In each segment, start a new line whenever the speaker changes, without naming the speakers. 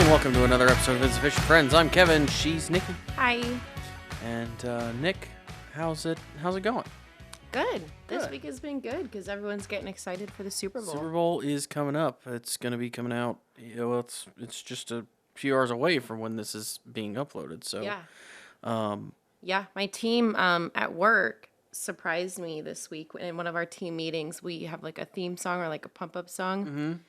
welcome to another episode of Insufficient Friends. I'm Kevin. She's Nikki.
Hi.
And Nick, how's it going?
Good. This week has been good because everyone's getting excited for the Super Bowl.
Super Bowl is coming up. It's going to be coming out. Well, it's just a few hours away from when this is being uploaded. So
yeah. My team at work surprised me this week in one of our team meetings. We have like a theme song or like a pump up song,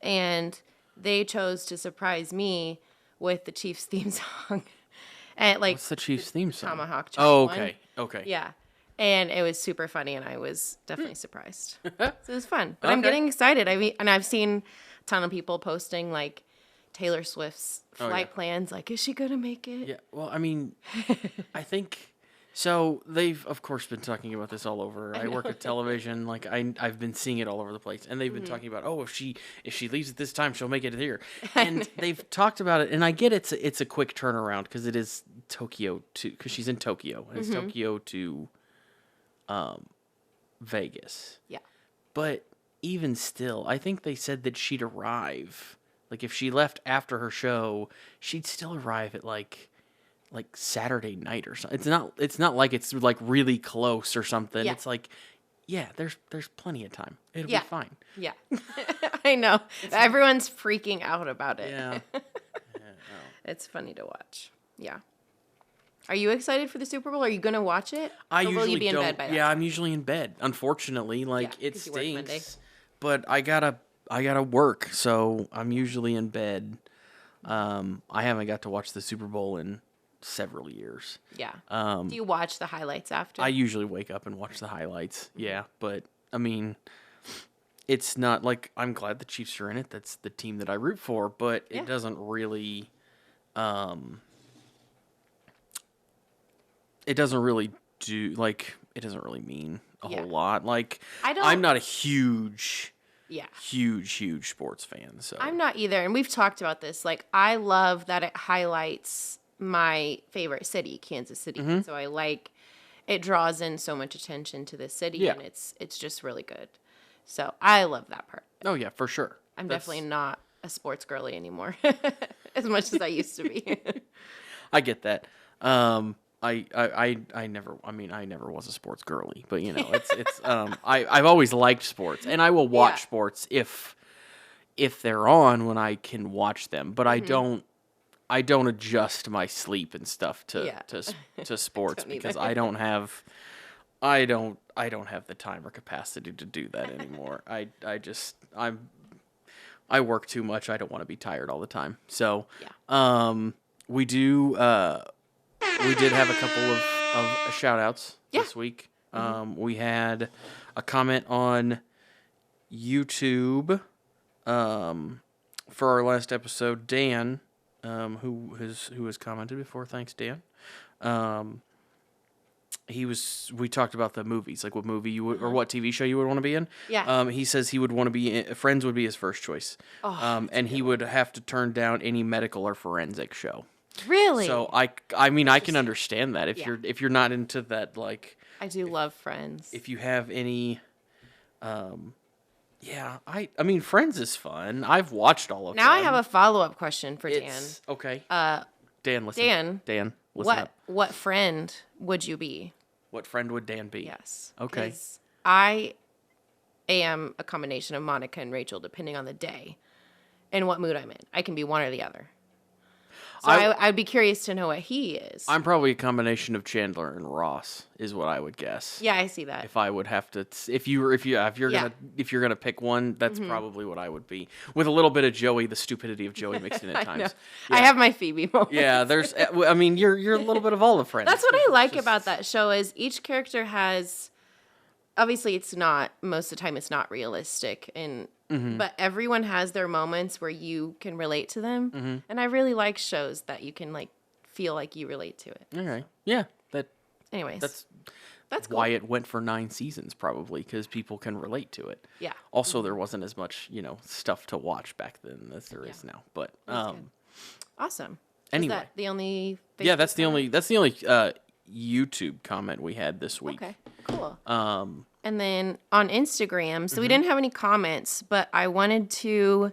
and they chose to surprise me with the Chiefs theme song. And
what's the Chiefs theme song?
Tomahawk.
Oh, okay. Okay.
Yeah. And it was super funny, and I was definitely surprised. So it was fun. But I'm getting excited. I've seen a ton of people posting, like, Taylor Swift's flight plans. Like, is she going to make it?
Yeah, well, I mean, I think... So, they've, of course, been talking about this all over. I work at television. Like, I've been seeing it all over the place. And they've been talking about, if she leaves at this time, she'll make it here. And they've talked about it. And I get it's a quick turnaround because it is Tokyo to... Because she's in Tokyo. And it's Tokyo to... Vegas.
Yeah.
But even still, I think they said that she'd arrive. Like, if she left after her show, she'd still arrive at like Saturday night or something. It's not like it's like really close or something. Yeah. It's like, there's plenty of time. It'll be fine.
Yeah. I know. Everyone's freaking out about it.
Yeah.
It's funny to watch. Yeah. Are you excited for the Super Bowl? Are you going to watch it?
I usually
will you be in
don't.
bed by that
yeah,
time?
I'm usually in bed. Unfortunately, it
Monday.
stinks. But I gotta work, so I'm usually in bed. I haven't got to watch the Super Bowl in several years.
Yeah. Do you watch the highlights after?
I usually wake up and watch the highlights. Yeah, but I mean, it's not like I'm glad the Chiefs are in it. That's the team that I root for, but it doesn't really. It doesn't really it doesn't really mean a whole lot. Like, I'm not a huge sports fan. So
I'm not either. And we've talked about this. Like, I love that it highlights my favorite city, Kansas City. Mm-hmm. So it draws in so much attention to the city, and it's just really good. So I love that part.
Oh yeah, for sure.
I'm definitely not a sports girly anymore, as much as I used to be.
I get that. I never was a sports girly, but I've always liked sports, and I will watch sports if they're on when I can watch them, but I don't adjust my sleep and stuff to sports because I don't have the time or capacity to do that anymore. I work too much. I don't want to be tired all the time. So, we did have a couple of shout-outs this week. We had a comment on YouTube for our last episode. Dan, who has commented before. Thanks, Dan. We talked about the movies, like what movie you would, or what TV show you would want to be in.
Yeah.
He says he would want to be in, Friends would be his first choice. And he would have to turn down any medical or forensic show.
Really?
So I can understand that if you're not into that, like.
I do love Friends.
If you have any, I mean Friends is fun. I've watched all of them.
Now I have a follow-up question for Dan.
Okay. Dan, listen. Dan, listen up.
What friend would you be?
What friend would Dan be?
Yes.
Okay.
I am a combination of Monica and Rachel, depending on the day and what mood I'm in. I can be one or the other. So I'd be curious to know what he is.
I'm probably a combination of Chandler and Ross, is what I would guess.
Yeah, I see that.
If I would have to, if you're gonna pick one, that's probably what I would be, with a little bit of Joey, the stupidity of Joey mixed in at times.
Yeah. I have my Phoebe moment.
Yeah, there's. I mean, you're a little bit of all the Friends.
That's what I like about that show is each character has. Obviously, it's not most of the time. It's not realistic and. Mm-hmm. But everyone has their moments where you can relate to them. And I really like shows that you can feel like you relate to it.
Okay. Yeah.
Anyways.
That's
cool.
why it went for 9 seasons, probably, because people can relate to it.
Yeah.
Also, there wasn't as much, stuff to watch back then as there is now. But
awesome.
Anyway.
Is that the only
that's the only YouTube comment we had this week.
Okay. Cool. And then on Instagram, so we didn't have any comments, but I wanted to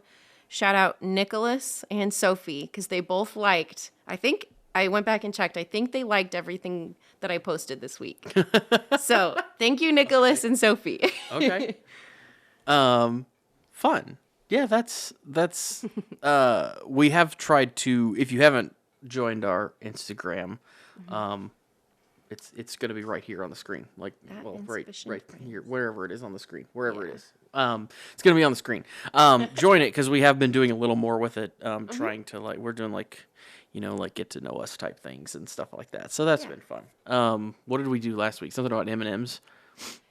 shout out Nicholas and Sophie because they both liked. I think I went back and checked. I think they liked everything that I posted this week. So thank you, Nicholas and Sophie.
Okay. Fun. Yeah, that's we have tried to, if you haven't joined our Instagram, it's going to be right here on the screen. Like, well, right here, wherever it is on the screen, wherever it is. It's going to be on the screen. Join it because we have been doing a little more with it, trying to we're doing like get to know us type things and stuff like that. So that's been fun. What did we do last week? Something about M&Ms.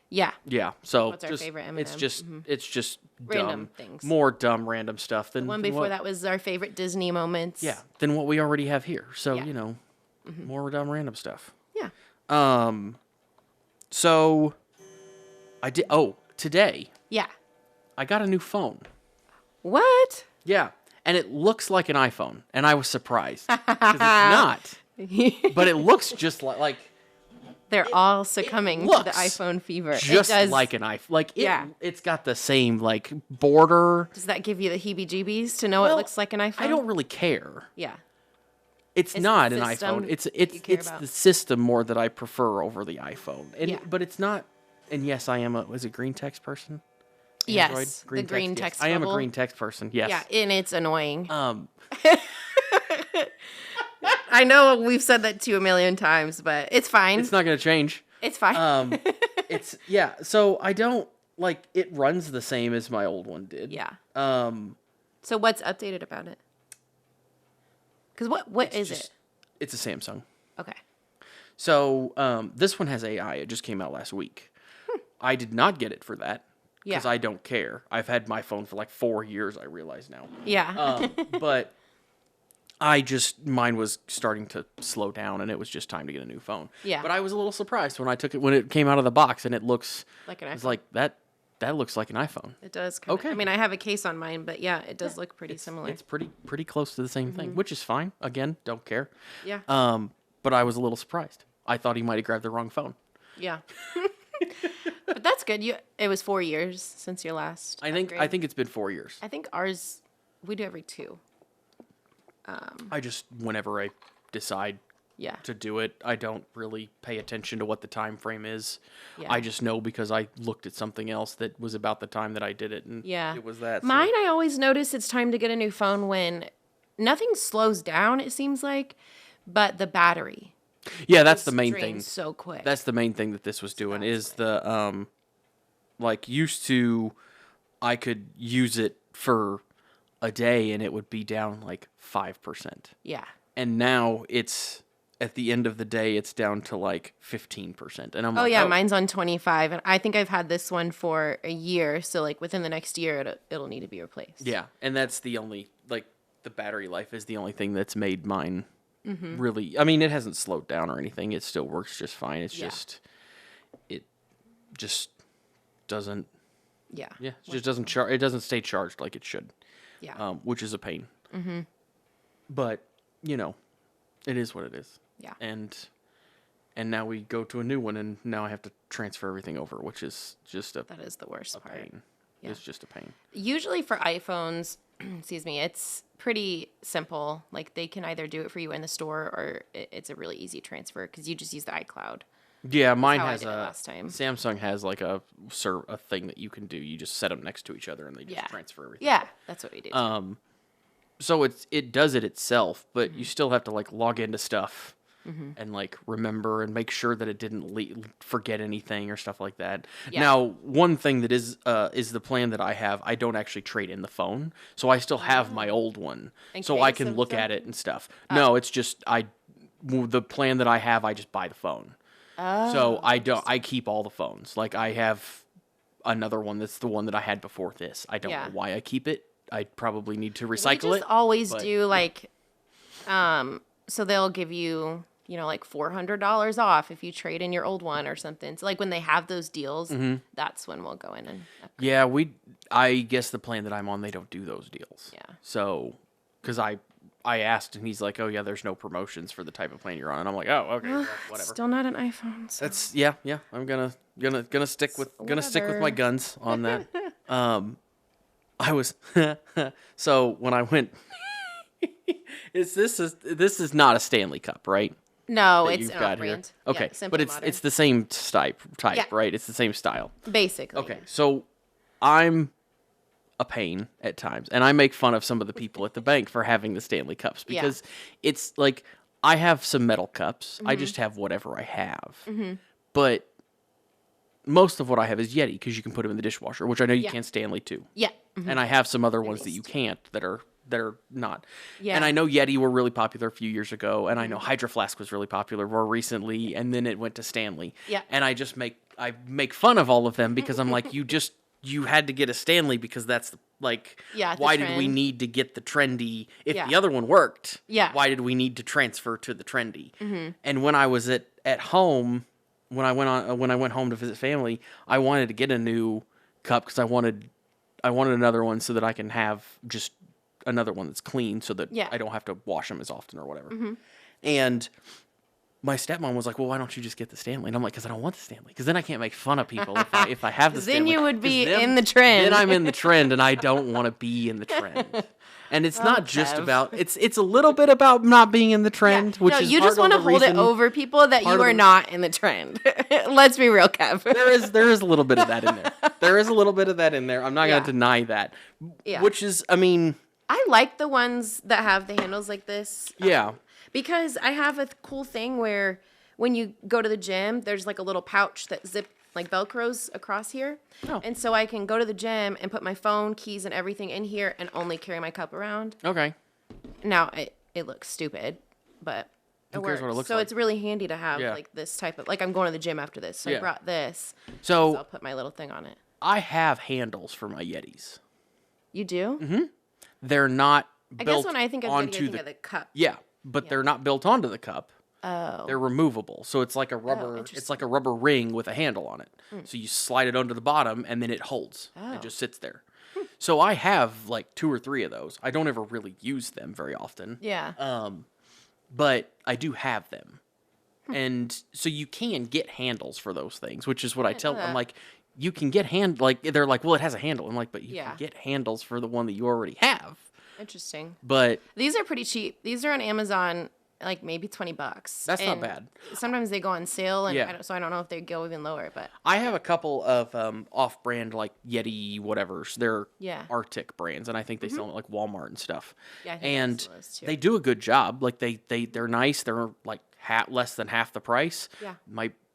Yeah.
Yeah. So
what's our favorite M&M?
It's just
random
dumb
things.
More dumb random stuff than
the one before that was our favorite Disney moments.
Yeah. Than what we already have here. So, more dumb random stuff. Yeah. So I did today.
Yeah.
I got a new phone.
What?
Yeah. And it looks like an iPhone, and I was surprised because it's not. But it looks just like
they're all succumbing to the iPhone fever.
Just like an iPhone. Like it's got the same border.
Does that give you the heebie-jeebies to know it looks like an iPhone?
I don't really care.
Yeah.
It's not an iPhone. It's the system more that I prefer over the iPhone. And but it's not. And yes, I am is a green text person.
Android? Yes, the green text.
I am a green text person. Yes.
Yeah, and it's annoying. I know we've said that to you a million times, but it's fine.
It's not going to change.
It's fine.
So I don't it runs the same as my old one did.
Yeah. So what's updated about it? Because what is it?
It's a Samsung.
Okay.
So this one has AI. It just came out last week. I did not get it for that because I don't care. I've had my phone for 4 years, I realize now.
Yeah.
But mine was starting to slow down, and it was just time to get a new phone.
Yeah.
But I was a little surprised when I took it when it came out of the box, and it looks
like an iPhone.
It's like that looks like an iPhone.
It does. Okay. I mean, I have a case on mine, but yeah, it does look pretty similar.
It's pretty close to the same thing, which is fine. Again, don't care.
Yeah.
But I was a little surprised. I thought he might have grabbed the wrong phone.
Yeah. But that's good. It was 4 years since your last.
I think it's been 4 years.
I think ours we do every 2.
I just whenever I decide to do it, I don't really pay attention to what the time frame is. Yeah. I just know because I looked at something else that was about the time that I did it, and it was that.
Mine, I always notice it's time to get a new phone when nothing slows down, it seems like, but the battery.
Yeah, that's the main thing.
So quick.
That's the main thing that this was doing is the used to I could use it for a day and it would be down 5%.
Yeah.
And now it's at the end of the day it's down to 15%. And I'm
mine's on 25 and I think I've had this one for a year, so within the next year it'll need to be replaced.
Yeah, and that's the only the battery life is the only thing that's made mine really. I mean, it hasn't slowed down or anything. It still works just fine. It's just it just doesn't. Yeah. Yeah. It just doesn't charge. It doesn't stay charged like it should.
Yeah.
Which is a pain. Mm-hmm. But it is what it is.
Yeah.
And now we go to a new one, and now I have to transfer everything over, which is just that
is the worst part.
Pain. Yeah. It's just a pain.
Usually for iPhones, excuse me, it's pretty simple. They can either do it for you in the store, or it's a really easy transfer because you just use the iCloud.
Yeah, mine has
last time.
Samsung has a thing that you can do. You just set them next to each other, and they just transfer everything.
Yeah, that's what we did.
So it does it itself, but you still have to log into stuff. And remember and make sure that it didn't forget anything or stuff like that. Yeah. Now, one thing that is the plan that I have, I don't actually trade in the phone, so I still have my old one, so I can look at it and stuff. No, it's just the plan that I have, I just buy the phone. Oh, so I keep all the phones. I have another one that's the one that I had before this. I don't know why I keep it. I probably need to recycle it.
We just always do so they'll give you $400 off if you trade in your old one or something. So when they have those deals, that's when we'll go in and upgrade.
Yeah, I guess the plan that I'm on, they don't do those deals.
Yeah.
So, because I asked and he's like, oh yeah, there's no promotions for the type of plan you're on. And I'm like, oh, okay, well, whatever.
Still not an iPhone. So.
That's yeah. I'm gonna stick with my guns on that. I was so when I went. This is not a Stanley Cup, right?
No,
That
it's
you've
an
got here.
off-brand.
Okay,
Yeah, Simple
but it's
Modern.
it's the same type,
Yeah.
right? It's the same style.
Basically.
Okay, so I'm a pain at times, and I make fun of some of the people at the bank for having the Stanley Cups because it's like I have some metal cups. I just have whatever I have, but most of what I have is Yeti because you can put them in the dishwasher, which I know you can Stanley too.
Yeah.
And I have some other ones that you can't that are not.
Yeah.
And I know Yeti were really popular a few years ago, and I know Hydro Flask was really popular more recently, and then it went to Stanley.
Yeah.
And I make fun of all of them because I'm like, you had to get a Stanley because that's like, why did we
trend.
need to get the trendy if the other one worked?
Yeah.
Why did we need to transfer to the trendy? And when I was at home, when I went home to visit family, I wanted to get a new cup because I wanted another one so that I can have just another one that's clean so that I don't have to wash them as often or whatever. And my stepmom was like, well, why don't you just get the Stanley? And I'm like, because I don't want the Stanley. Because then I can't make fun of people if I have the Stanley.
Then you would be in the trend.
Then I'm in the trend, and I don't want to be in the trend. And it's not just about it's a little bit about not being in the trend, which is
you just want to hold it over people that you are not in the trend. Let's be real, Kev.
There is a little bit of that in there. There is a little bit of that in there. I'm not going to deny that.
Yeah.
Which is, I mean,
I like the ones that have the handles like this.
Yeah.
Because I have a cool thing where when you go to the gym, there's like a little pouch that like Velcros across here.
Oh.
And so I can go to the gym and put my phone, keys, and everything in here and only carry my cup around.
Okay.
Now, it looks stupid, but it works.
What it looks
so
like?
It's really handy to have like this type of, like I'm going to the gym after this. So I brought this. So I'll put my little thing on it.
I have handles for my Yetis.
You do?
Mm-hmm. They're not built
I guess when I think of Yeti, I think of the cup.
Yeah, but they're not built onto the cup.
Oh.
They're removable. So it's like a rubber it's like a rubber ring with a handle on it. So you slide it under the bottom and then it holds. It just sits there. So I have like 2 or 3 of those. I don't ever really use them very often.
Yeah.
But I do have them. And so you can get handles for those things, which is what I tell them. I'm like, you can get they're like, well, it has a handle. I'm like, but you can get handles for the one that you already have.
Interesting.
But
these are pretty cheap. These are on Amazon, like maybe $20.
That's not bad.
Sometimes they go on sale, and so I don't know if they go even lower. But
I have a couple of off-brand like Yeti whatevers. They're Arctic brands, and I think they sell them at like Walmart and stuff.
Yeah, I think
and
those too.
they do a good job. Like they're nice. They're like less than half the price.
Yeah.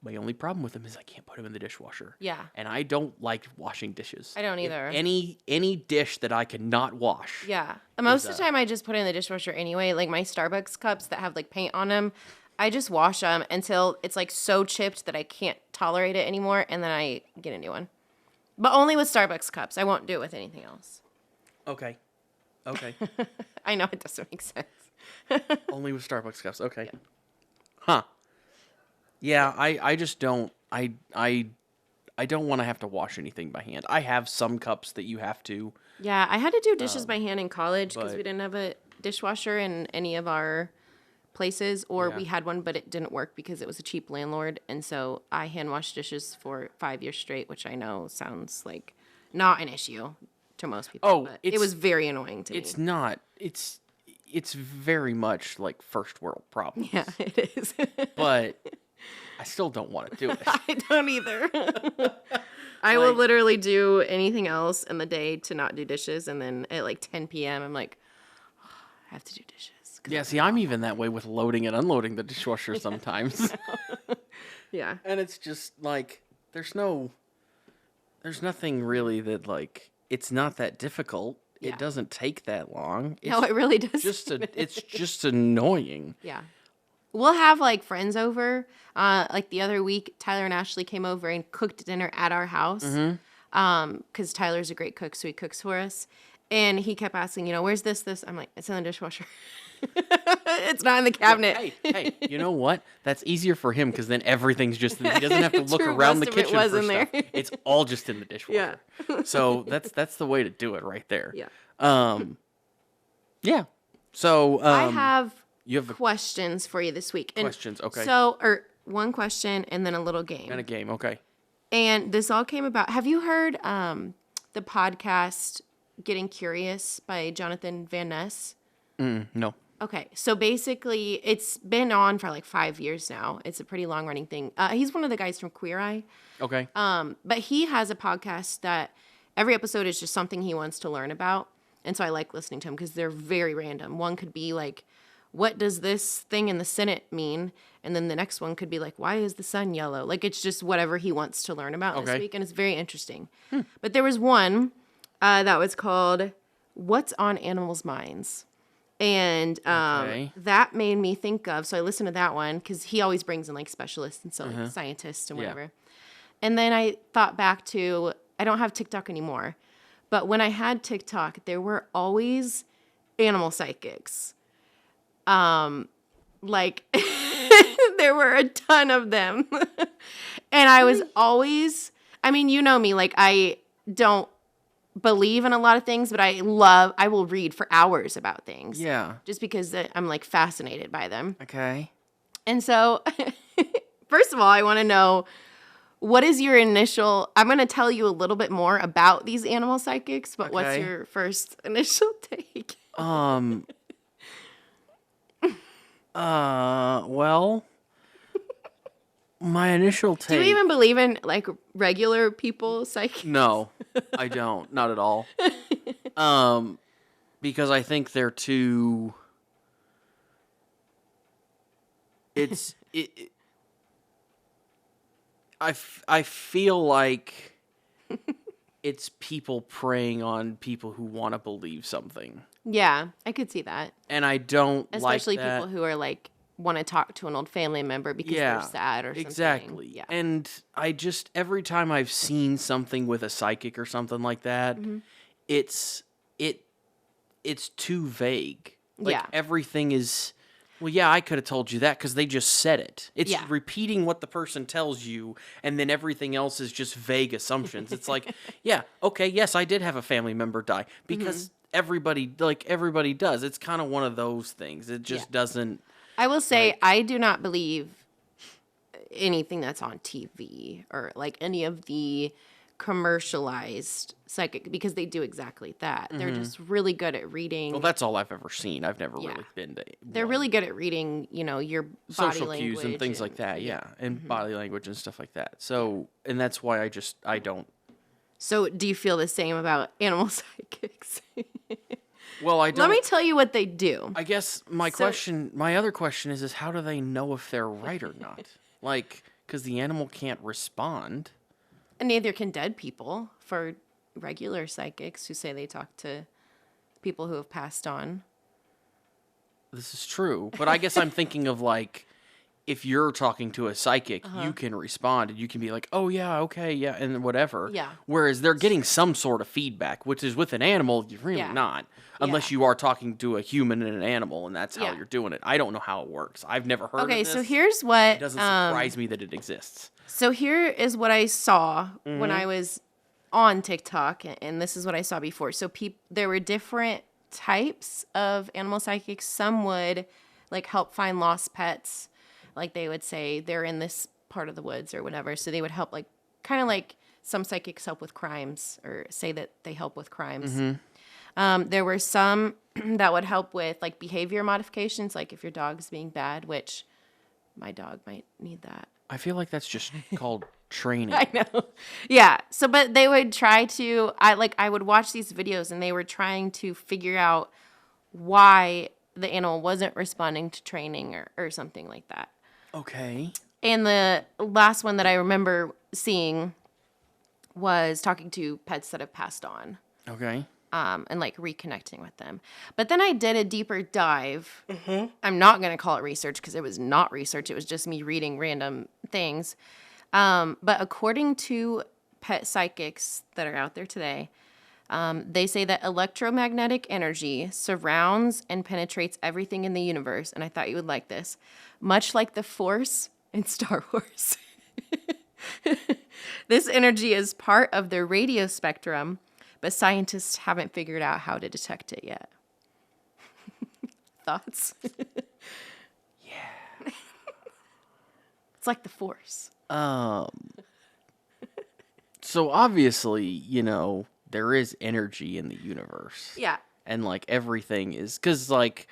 My only problem with them is I can't put them in the dishwasher.
Yeah.
And I don't like washing dishes.
I don't either.
Any dish that I cannot wash.
Yeah. Most of the time I just put it in the dishwasher anyway. Like my Starbucks cups that have like paint on them, I just wash them until it's like so chipped that I can't tolerate it anymore, and then I get a new one. But only with Starbucks cups. I won't do it with anything else.
Okay.
I know it doesn't make sense.
Only with Starbucks cups. Okay. Yeah. Huh. Yeah, I just don't I don't want to have to wash anything by hand. I have some cups that you have to.
Yeah, I had to do dishes by hand in college because we didn't have a dishwasher in any of our places, or we had one, but it didn't work because it was a cheap landlord. And so I hand washed dishes for 5 years straight, which I know sounds like not an issue to most people. But it was very annoying to me.
It's not. It's very much like first world problems.
Yeah, it is.
But I still don't want to do it.
I don't either. I will literally do anything else in the day to not do dishes, and then at like 10 p.m. I'm like, oh, I have to do dishes.
Yeah, see, I'm even that way with loading and unloading the dishwasher sometimes.
Yeah.
And it's just like there's nothing really that like it's not that difficult. It doesn't take that long.
No, it really does.
It's just annoying.
Yeah. We'll have like friends over. Like the other week, Tyler and Ashley came over and cooked dinner at our house. Because Tyler's a great cook, so he cooks for us. And he kept asking, where's this? I'm like, it's in the dishwasher. It's not in the cabinet.
Hey, you know what? That's easier for him because then everything's just he doesn't have to look around the kitchen for stuff. There. It's all just in the dishwasher. Yeah. So that's the way to do it right there.
Yeah.
Yeah. So
I have questions for you this week.
Questions, okay.
So, or one question and then a little game.
And a game, okay.
And this all came about. Have you heard the podcast Getting Curious by Jonathan Van Ness?
No.
Okay, so basically, it's been on for like 5 years now. It's a pretty long running thing. He's one of the guys from Queer Eye.
Okay.
But he has a podcast that every episode is just something he wants to learn about. And so I like listening to him because they're very random. One could be like, what does this thing in the Senate mean? And then the next one could be like, why is the sun yellow? Like, it's just whatever he wants to learn about this week. And it's very interesting. But there was one that was called What's on Animals' Minds? And that made me think of, so I listened to that one because he always brings in like specialists and so like scientists and whatever. Yeah. And then I thought back to, I don't have TikTok anymore, but when I had TikTok, there were always animal psychics. Like there were a ton of them. And I was always, I mean, you know me, like I don't believe in a lot of things, but I will read for hours about things.
Yeah.
Just because I'm like fascinated by them.
Okay.
And so, first of all, I want to know, what is your initial, I'm going to tell you a little bit more about these animal psychics, but what's your first initial take?
Well, my initial take.
Do you even believe in like regular people psychics?
No, I don't. Not at all. Because I think they're too. I feel like it's people preying on people who want to believe something.
Yeah, I could see that.
And I don't
especially
like that.
People who are like want to talk to an old family member because they're sad or something.
Exactly.
Yeah.
And I just, every time I've seen something with a psychic or something like that, it's too vague. Like everything is, well, yeah, I could have told you that because they just said it. It's repeating what the person tells you, and then everything else is just vague assumptions. It's like, yeah, okay, yes, I did have a family member die because everybody does. It's kind of one of those things. It just doesn't.
I will say, I do not believe anything that's on TV or like any of the commercialized psychic, because they do exactly that. They're just really good at reading.
Well, that's all I've ever seen. I've never really been to
They're really good at reading, your
social
body
cues and things like that. Yeah. And body language and stuff like that. So, and that's why I don't.
So, do you feel the same about animal psychics?
Well, I don't.
Let me tell you what they do.
I guess my other question is how do they know if they're right or not? Like, because the animal can't respond.
And neither can dead people, for regular psychics who say they talk to people who have passed on.
This is true. But I guess I'm thinking of like, if you're talking to a psychic, you can respond and you can be like, oh, yeah, okay, yeah, and whatever.
Yeah.
Whereas they're getting some sort of feedback, which is with an animal, you're really not. Unless you are talking to a human and an animal, and that's how you're doing it. I don't know how it works. I've never heard of this.
Okay, so here's what...
It doesn't surprise me that it exists.
So here is what I saw when I was on TikTok, and this is what I saw before. So there were different types of animal psychics. Some would like help find lost pets. Like they would say they're in this part of the woods or whatever. So they would help, like kind of like some psychics help with crimes or say that they help with crimes. There were some that would help with like behavior modifications, like if your dog's being bad, which my dog might need that.
I feel like that's just called training.
I know. Yeah. So, but they would try to, I would watch these videos and they were trying to figure out why the animal wasn't responding to training or something like that.
Okay.
And the last one that I remember seeing was talking to pets that have passed on.
Okay.
And like reconnecting with them. But then I did a deeper dive. I'm not going to call it research because it was not research. It was just me reading random things. But according to pet psychics that are out there today, they say that electromagnetic energy surrounds and penetrates everything in the universe. And I thought you would like this. Much like the Force in Star Wars. This energy is part of the radio spectrum, but scientists haven't figured out how to detect it yet. Thoughts?
Yeah.
It's like the Force.
So obviously, there is energy in the universe.
Yeah.
And, like, everything is... Because, like,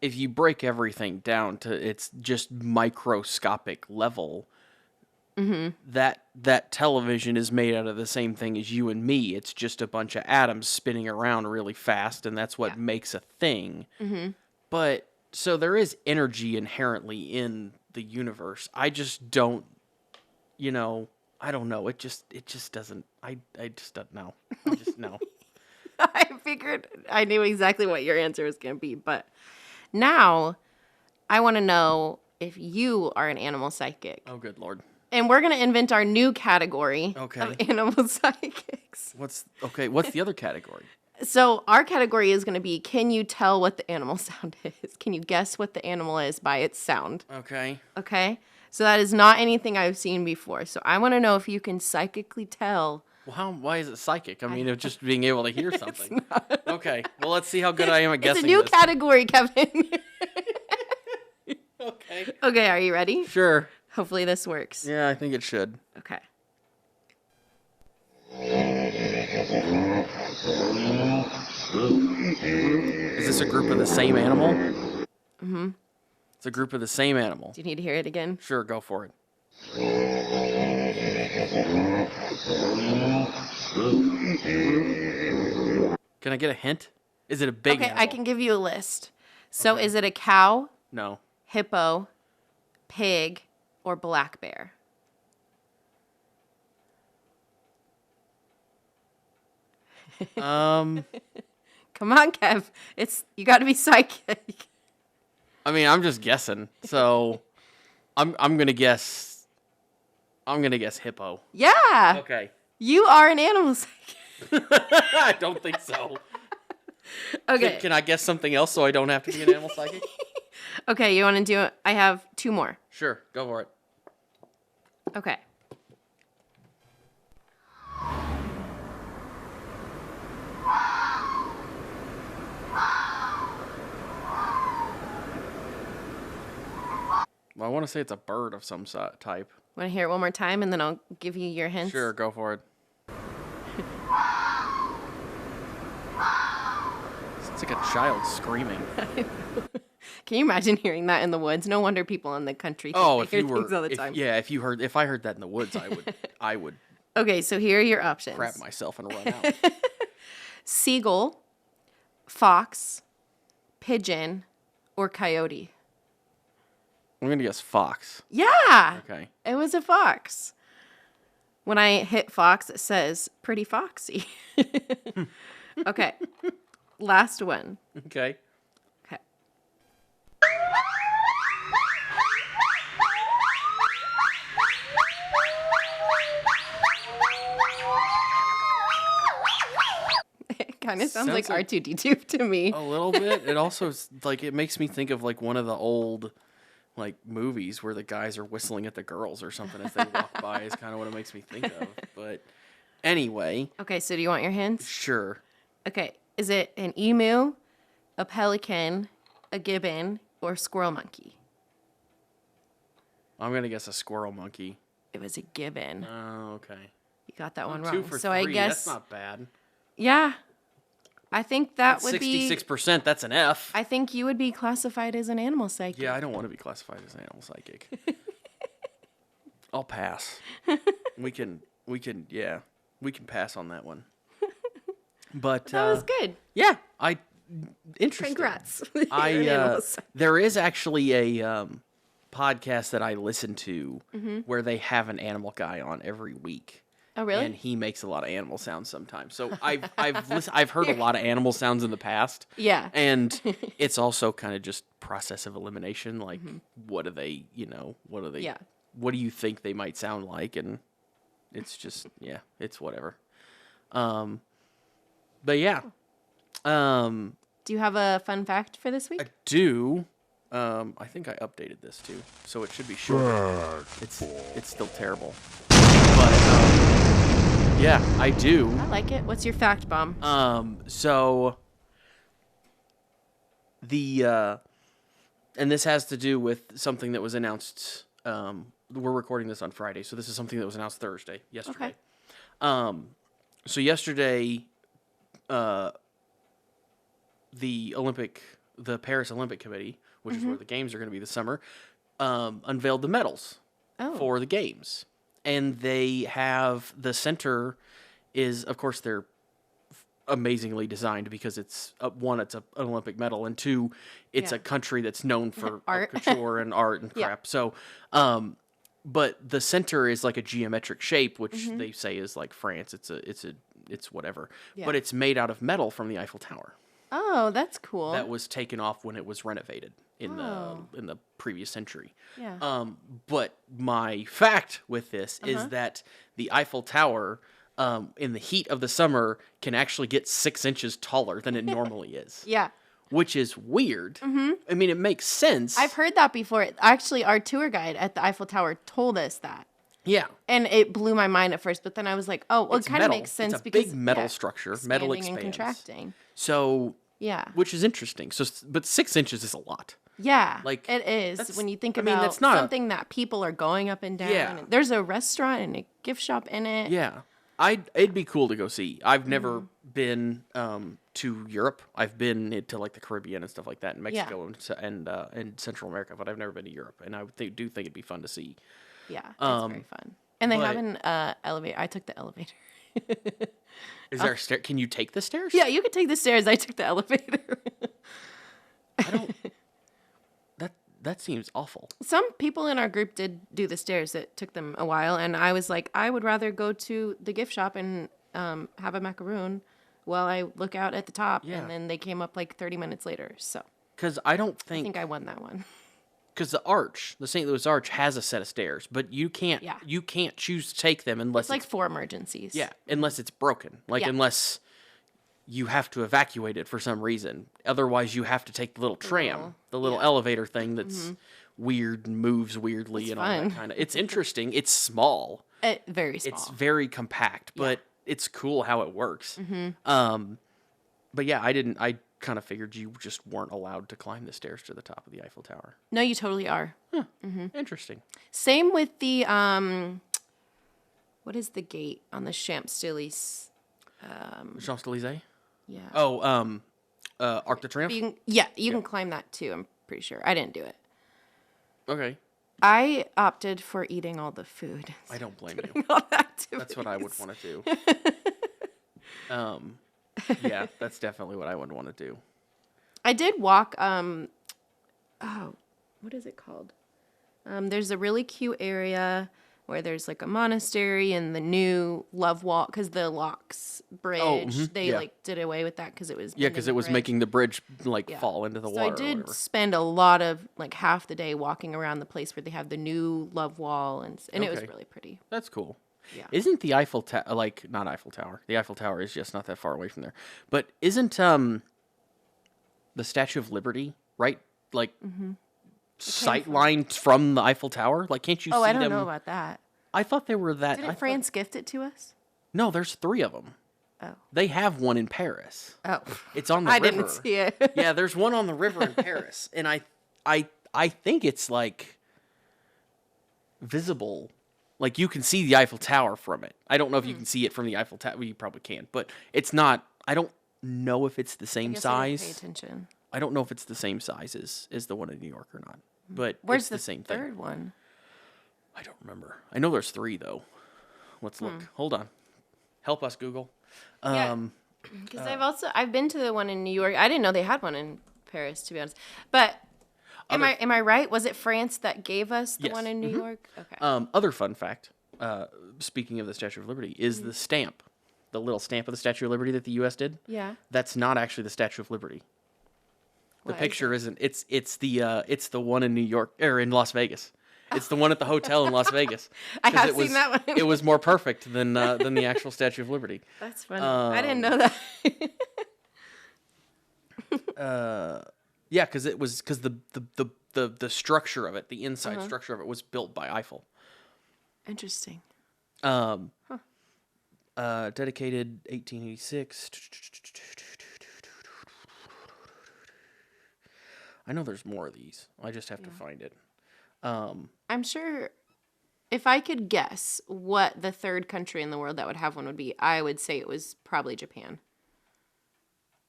if you break everything down to its just microscopic level, that television is made out of the same thing as you and me. It's just a bunch of atoms spinning around really fast, and that's what makes a thing. But, so there is energy inherently in the universe. I just don't, I don't know. It just doesn't, I just don't know. I just know.
I figured I knew exactly what your answer was going to be, but now I want to know if you are an animal psychic.
Oh, good Lord.
And we're going to invent our new category of
Okay.
animal psychics.
What's the other category?
So our category is going to be, can you tell what the animal sound is? Can you guess what the animal is by its sound?
Okay.
Okay? So that is not anything I've seen before. So I want to know if you can psychically tell.
Well, why is it psychic? I mean, it's just being able to hear something. Okay. Well, let's see how good I am at guessing
It's a new
this.
category, Kevin.
Okay.
Okay, are you ready?
Sure.
Hopefully this works.
Yeah, I think it should.
Okay.
Is this a group of the same animal? Mm-hmm. It's a group of the same animal.
Do you need to hear it again?
Sure, go for it. Can I get a hint? Is it a big
Okay,
animal?
I can give you a list. So is it a cow,
No.
hippo, pig, or black bear?
Um,
Come on, Kev. You got to be psychic.
I mean, I'm just guessing. So, I'm gonna guess. I'm gonna guess hippo.
Yeah.
Okay.
You are an animal psychic.
I don't think so.
Okay.
Can I guess something else so I don't have to be an animal psychic?
Okay, you want to do it? I have two more.
Sure, go for it.
Okay.
Well, I want to say it's a bird of some type.
Want to hear it one more time, and then I'll give you your hints?
Sure, go for it. It's like a child screaming.
Can you imagine hearing that in the woods? No wonder people in the country
Oh,
hear things all the time.
If I heard that in the woods, I would
Okay, so here are your options.
crap myself and run out.
Seagull, fox, pigeon, or coyote.
I'm gonna guess fox.
Yeah.
Okay.
It was a fox. When I hit fox, it says pretty foxy. Okay. Last one.
Okay.
Okay. It kind of sounds like
like-
R2D2 to me.
A little bit. It also it makes me think of like one of the old movies where the guys are whistling at the girls or something as they walk by is kind of what it makes me think of. But anyway,
Okay, so do you want your hints?
sure.
Okay. Is it an emu, a pelican, a gibbon, or a squirrel monkey?
I'm gonna guess a squirrel monkey.
It was a gibbon.
Oh, okay.
You got that one
Two
wrong.
for
So
three.
I guess
That's not bad.
yeah. I think that would be
66%. That's an F.
I think you would be classified as an animal psychic.
Yeah, I don't want to be classified as an animal psychic. I'll pass. We can pass on that one. But
That was good.
yeah, interesting.
Congrats. You're an animal psychic.
There is actually a podcast that I listen to where they have an animal guy on every week.
Oh, really?
And he makes a lot of animal sounds sometimes. So I've heard a lot of animal sounds in the past.
Yeah.
And it's also kind of just process of elimination. Like, what do they,
Yeah.
what do you think they might sound like? And it's just, yeah, it's whatever. But yeah.
Do you have a fun fact for this week?
I do. I think I updated this too, so it should be short. It's still terrible. But yeah, I do.
I like it. What's your fact bomb?
So the and this has to do with something that was announced. We're recording this on Friday, so this is something that was announced Thursday, yesterday.
Okay.
So yesterday, the Paris Olympic Committee, which is where the games are going to be this summer, unveiled the medals for the games, and they have the center is, of course, they're amazingly designed because it's one, it's an Olympic medal, and two, it's a country that's known for
Art.
couture and art and crap. So, but the center is like a geometric shape, which they say is like France. It's whatever, but it's made out of metal from the Eiffel Tower.
Oh, that's cool.
That was taken off when it was renovated in the previous century.
Yeah.
But my fact with this is that the Eiffel Tower, in the heat of the summer, can actually get 6 inches taller than it normally is.
Yeah.
Which is weird. I mean, it makes sense.
I've heard that before. Actually, our tour guide at the Eiffel Tower told us that.
Yeah.
And it blew my mind at first, but then I was like, oh, well, it kind of makes sense
it's a
because
big metal structure. Metal
expanding
expands.
and contracting.
So,
yeah.
which is interesting. So, but 6 inches is a lot.
Yeah,
Like,
it is
that's-
when you think
I mean,
about
that's not
something that people are going up and down.
Yeah.
And there's a restaurant and a gift shop in it.
Yeah. It'd be cool to go see. I've never been to Europe. I've been to like the Caribbean and stuff like that, in Mexico and Central America, but I've never been to Europe, and I do think it'd be fun to see.
Yeah, it's very fun. And they have an elevator. I took the elevator.
Is there a stair? Can you take the stairs?
Yeah, you could take the stairs. I took the elevator.
I don't. That seems awful.
Some people in our group did do the stairs. It took them a while, and I was like, I would rather go to the gift shop and have a macaroon while I look out at the top.
Yeah.
And then they came up like 30 minutes later. So
Because I don't
I think I won that one.
because the St. Louis Arch has a set of stairs, but you can't choose to take them unless
It's like for emergencies.
unless it's broken, unless you have to evacuate it for some reason. Otherwise, you have to take the little tram, the little elevator thing that's weird and moves weirdly and all
fun.
that kind of. It's interesting. It's small.
Very small.
It's very compact, but it's cool how it works. But yeah, I kind of figured you just weren't allowed to climb the stairs to the top of the Eiffel Tower.
No, you totally are.
Interesting.
Same with the what is the gate on the Champs-Élysées?
Champs-Élysées?
Yeah.
Oh, Arc de Triomphe?
You can climb that too, I'm pretty sure. I didn't do it.
Okay.
I opted for eating all the food.
I don't blame you.
All the activities.
That's what I would want to do. Yeah, that's definitely what I would want to do.
I did walk what is it called? There's a really cute area where there's like a monastery and the new Love Walk, because the Locks Bridge, they like did away with that because it was
because it was making the bridge fall into the
So
water.
I did spend a lot of like half the day walking around the place where they have the new Love Wall, and it was really pretty.
That's cool.
Yeah.
Isn't the Eiffel Tower not Eiffel Tower? The Eiffel Tower is just not that far away from there. But isn't the Statue of Liberty right sight lined from the Eiffel Tower? Like, can't you see them?
Oh, I don't know about that.
I thought they were that.
Didn't France gift it to us?
No, there's 3 of them.
Oh.
They have one in Paris.
Oh.
It's on the
I
river.
didn't see it.
Yeah, there's one on the river in Paris, and I think it's like visible. Like, you can see the Eiffel Tower from it. I don't know if you can see it from the Eiffel Tower. Well, you probably can, but it's not. I don't know if it's the same size.
I didn't pay attention.
I don't know if it's the same size as the one in New York or not. But
Where's
it's the same thing.
third one?
I don't remember. I know there's 3 though. Let's look. Hold on. Help us, Google.
Because I've been to the one in New York. I didn't know they had one in Paris, to be honest. But am I right? Was it France that gave us the one in New York? Okay.
Other fun fact, speaking of the Statue of Liberty, is the stamp, the little stamp of the Statue of Liberty that the U.S. did.
Yeah.
That's not actually the Statue of Liberty. The
What is
picture isn't. It's the one in New York or in Las Vegas. It's the one at the hotel in Las Vegas.
I have seen that one.
It was more perfect than the actual Statue of Liberty.
That's funny. I didn't know that.
Yeah, because the structure of it, the inside structure of it, was built by Eiffel.
Interesting.
Dedicated 1886. I know there's more of these. I just have to find it.
I'm sure if I could guess what the third country in the world that would have one would be, I would say it was probably Japan.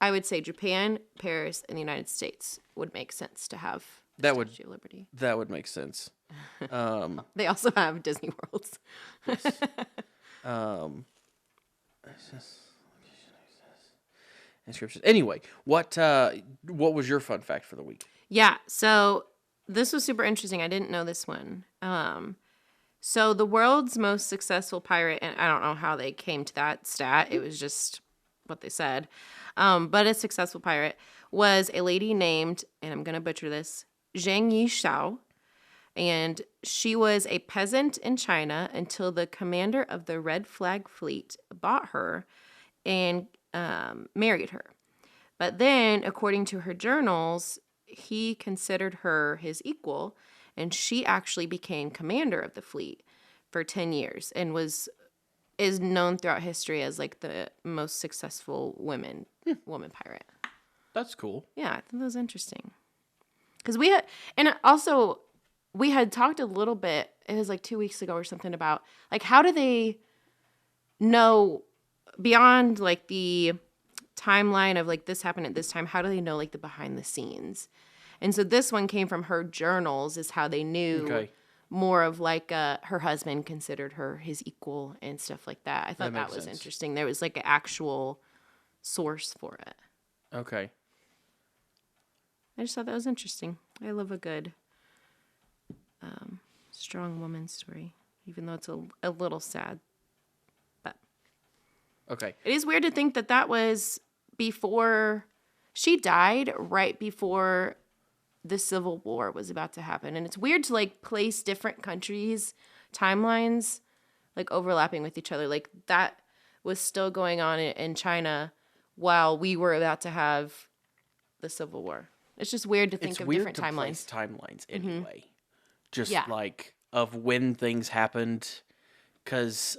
I would say Japan, Paris, and the United States would make sense to have the Statue of Liberty.
That would make sense.
They also have Disney Worlds.
Yes. Inscriptions. Anyway, what was your fun fact for the week?
Yeah, so this was super interesting. I didn't know this one. So the world's most successful pirate, and I don't know how they came to that stat. It was just what they said. But a successful pirate was a lady named, and I'm going to butcher this, Zhang Yishao. And she was a peasant in China until the commander of the Red Flag Fleet bought her and married her. But then, according to her journals, he considered her his equal, and she actually became commander of the fleet for 10 years and is known throughout history as like the most successful woman pirate.
That's cool.
Yeah, I think that was interesting. Because we had talked a little bit, it was like 2 weeks ago or something, about like how do they know beyond like the timeline of like this happened at this time, how do they know like the behind the scenes? And so this one came from her journals, is how they knew more of like her husband considered her his equal and stuff like that. I thought that was interesting. There was like an actual source for it.
Okay.
I just thought that was interesting. I love a good strong woman story, even though it's a little sad. But
okay,
it is weird to think that was before she died, right before the Civil War was about to happen. And it's weird to like place different countries' timelines like overlapping with each other. Like that was still going on in China while we were about to have the Civil War. It's just weird to think of different timelines.
Timelines anyway. Just like of when things happened, because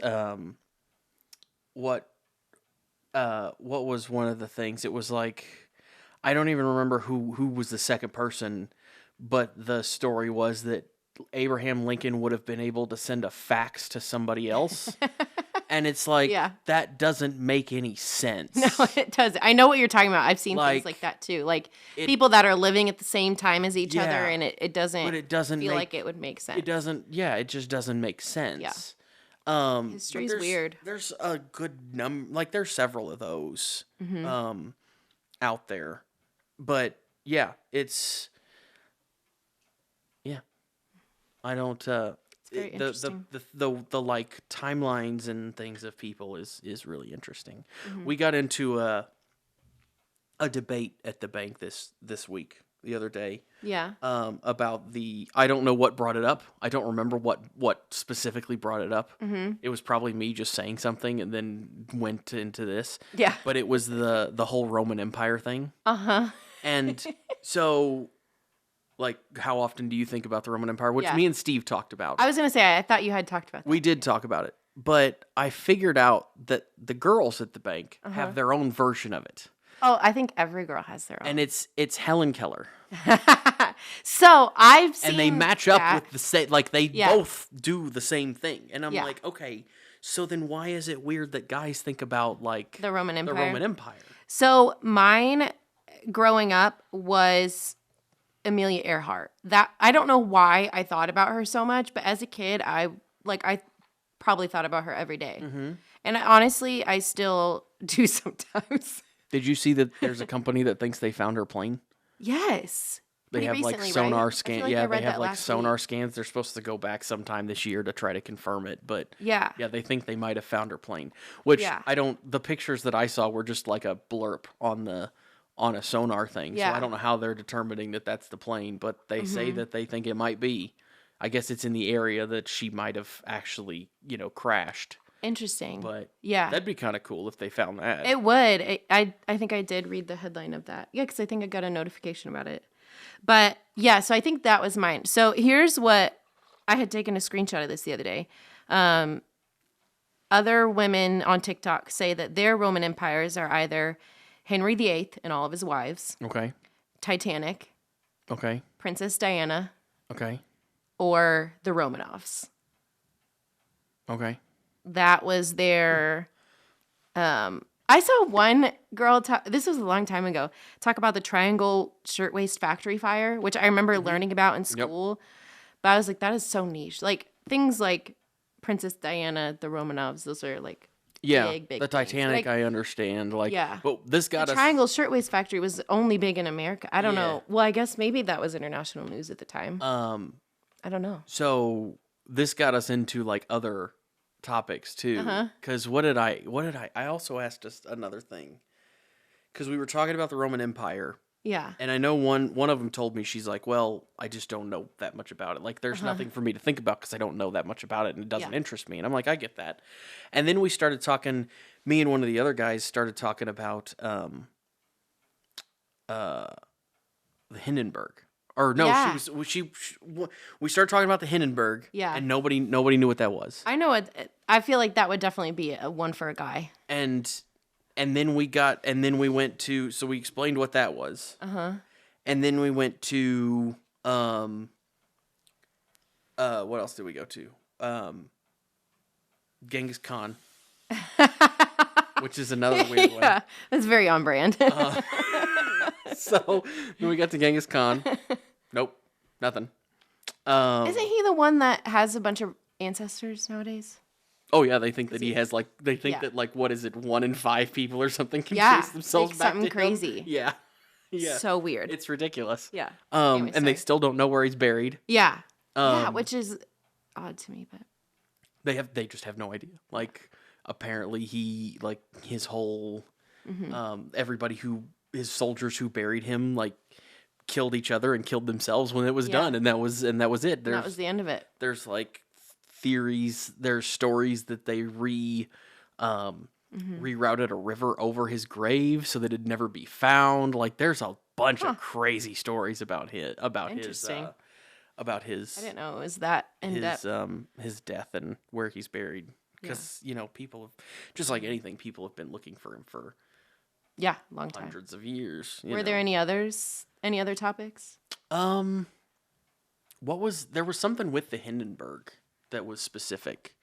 what was one of the things? It was like, I don't even remember who was the second person, but the story was that Abraham Lincoln would have been able to send a fax to somebody else. And it's like, that doesn't make any sense.
No, it doesn't. I know what you're talking about. I've seen things like that too. Like people that are living at the same time as each other, and it doesn't feel like it would make sense.
It doesn't, it just doesn't make sense.
Yeah. History's weird.
There's a good number, like there's several of those out there. But yeah, it's, I don't,
very interesting.
the like timelines and things of people is really interesting. We got into a debate at the bank this week, the other day.
Yeah.
About I don't know what brought it up. I don't remember what specifically brought it up. It was probably me just saying something and then went into this.
Yeah.
But it was the whole Roman Empire thing.
Uh-huh.
And so, like, how often do you think about the Roman Empire? Which me and Steve talked about.
I was going to say, I thought you had talked about that.
We did talk about it. But I figured out that the girls at the bank have their own version of it.
Oh, I think every girl has their own.
And it's Helen Keller.
So I've seen
and they match up with the same, like they both do the same thing. And I'm like, okay, so then why is it weird that guys think about like
the Roman Empire?
So
mine growing up was Amelia Earhart. That I don't know why I thought about her so much, but as a kid, I probably thought about her every day. And honestly, I still do sometimes.
Did you see that there's a company that thinks they found her plane?
Yes.
They have
recently,
like sonar
right?
scans.
Like
they have like sonar scans. They're supposed to go back sometime this year to try to confirm it. But they think they might have found her plane. Which the pictures that I saw were just like a blurb on a sonar thing. So I don't know how they're determining that that's the plane, but they say that they think it might be. I guess it's in the area that she might have actually, crashed.
Interesting.
But that'd be kind of cool if they found that.
It would. I think I did read the headline of that. Yeah, because I think I got a notification about it. But yeah, so I think that was mine. So here's what I had taken a screenshot of this the other day. Other women on TikTok say that their Roman empires are either Henry VIII and all of his wives.
Okay.
Titanic.
Okay.
Princess Diana.
Okay.
Or the Romanovs.
Okay.
That was their. I saw one girl this was a long time ago, talk about the Triangle Shirtwaist Factory Fire, which I remember learning about in school. Yep. But I was like, that is so niche. Like things like Princess Diana, the Romanovs, those are like big
the Titanic. I understand. Like, yeah. But this got
the Triangle Shirtwaist Factory was only big in America. I don't know. Well, I guess maybe that was international news at the time. I don't know.
So this got us into like other topics too, because what did I also asked us another thing, because we were talking about the Roman Empire, and I know one of them told me, she's like, well, I just don't know that much about it, like there's nothing for me to think about because I don't know that much about it and it doesn't interest me. And I'm like, I get that. And then we started talking, me and one of the other guys started talking about the Hindenburg. Or no, we started talking about the Hindenburg, and nobody knew what that was.
I know it. I feel like that would definitely be a one for a guy.
And then we went to, so we explained what that was. And then we went to what else did we go to? Genghis Khan. Which is another weird one. Yeah,
that's very on brand.
So then we got to Genghis Khan. Nope, nothing.
Isn't he the one that has a bunch of ancestors nowadays?
Oh yeah, they think that he has like that like what is it, 1 in 5 people or something can trace themselves
like
back
something
to
crazy.
Him. Yeah, yeah,
so weird.
It's ridiculous.
Yeah.
Anyway, and they still don't know where he's buried.
Yeah. Yeah, which is odd to me, but
they just have no idea. Like apparently he like his whole everybody who his soldiers who buried him like killed each other and killed themselves when it was done, and that was it.
That was the end of it.
There's like theories, there's stories that they rerouted a river over his grave so that it'd never be found. Like there's a bunch of crazy stories about his I didn't
know it was that in depth.
His death and where he's buried, because people have, just like anything, people have been looking for him for
long time,
hundreds of years.
Were there any other topics?
There was something with the Hindenburg that was specific,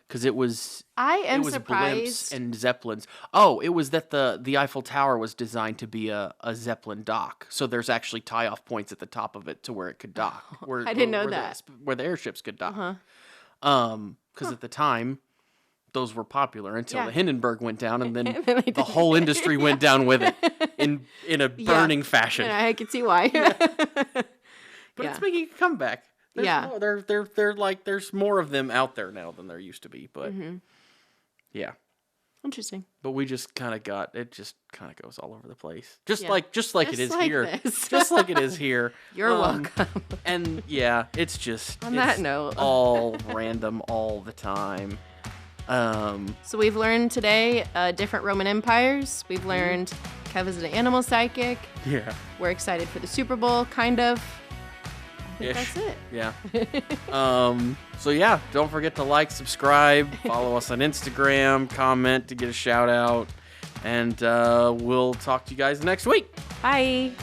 because it was
surprised.
Blimps and Zeppelins. Oh, it was that the Eiffel Tower was designed to be a Zeppelin dock, so there's actually tie-off points at the top of it to where it could dock.
I didn't know that.
Where the airships could dock. Because at the time, those were popular until the Hindenburg went down, and then the whole industry went down with it in a burning fashion.
Yeah, I can see why.
But it's making a comeback. There's they're like there's more of them out there now than there used to be. But
interesting.
But we just kind of goes all over the place, just like it is here, just like it is here.
You're welcome.
And it's just
on that note,
all random all the time.
So we've learned today different Roman empires. We've learned Kev is an animal psychic.
Yeah.
We're excited for the Super Bowl, kind of. I think that's it.
Yeah. So don't forget to like, subscribe, follow us on Instagram, comment to get a shout out, and we'll talk to you guys next week.
Bye.